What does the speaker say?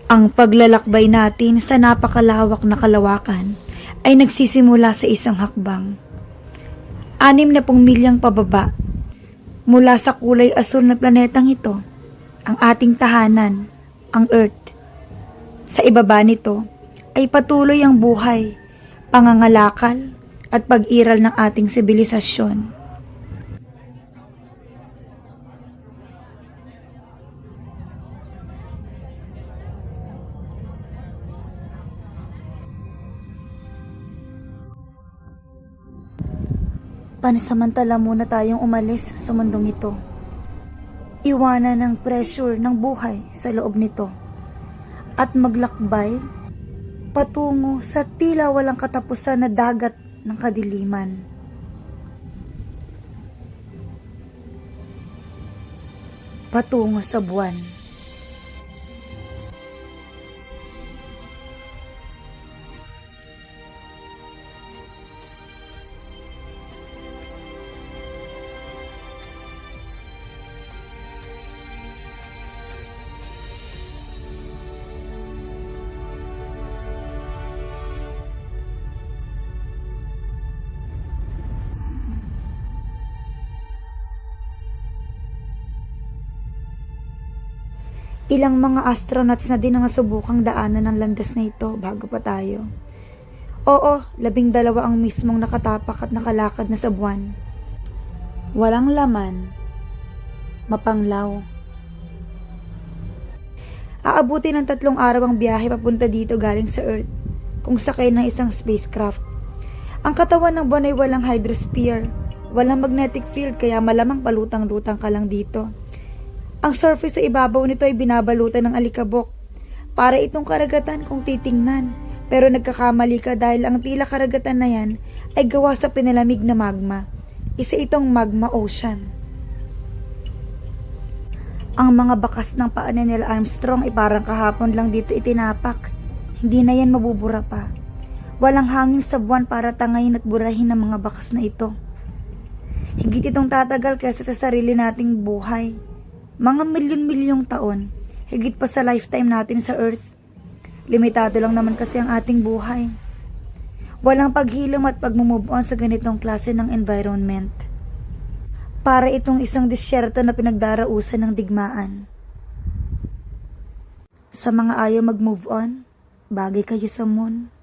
Ang paglalakbay natin sa napakalawak na kalawakan ay nagsisimula sa isang hakbang. 60 milyang pababa mula sa kulay asul na planetang ito, ang ating tahanan, ang Earth. Sa ibaba nito ay patuloy ang buhay, pangangalakal at pag-iral ng ating sibilisasyon. Pansamantala muna tayong umalis sa mundong ito. Iwanan ang pressure ng buhay sa loob nito at maglakbay patungo sa tila walang katapusan na dagat ng kadiliman. Patungo sa buwan. Ilang mga astronauts na din ang nasubukang daanan ng landas na ito bago pa tayo. Oo, 12 ang mismong nakatapak at nakalakad na sa buwan. Walang laman, mapanglaw. Aabuti ng 3 araw ang biyahe papunta dito galing sa Earth kung sakay ng isang spacecraft. Ang katawan ng buwan ay walang hydrosphere, walang magnetic field kaya malamang palutang-lutang ka lang dito. Ang surface sa ibabaw nito ay binabalutan ng alikabok. Para itong karagatan kung titingnan. Pero nagkakamali ka dahil ang tila karagatan na yan ay gawa sa pinalamig na magma. Isa itong magma ocean. Ang mga bakas ng paa ni Neil Armstrong ay parang kahapon lang dito itinapak. Hindi na yan mabubura pa. Walang hangin sa buwan para tangayin at burahin ang mga bakas na ito. Higit itong tatagal kaysa sa sarili nating buhay. Mga milyon-milyong taon, higit pa sa lifetime natin sa Earth. Limitado lang naman kasi ang ating buhay. Walang paghilom at pag-move on sa ganitong klase ng environment. Para itong isang disyerto na pinagdarausan ng digmaan. Sa mga ayaw mag-move on, bagay kayo sa moon.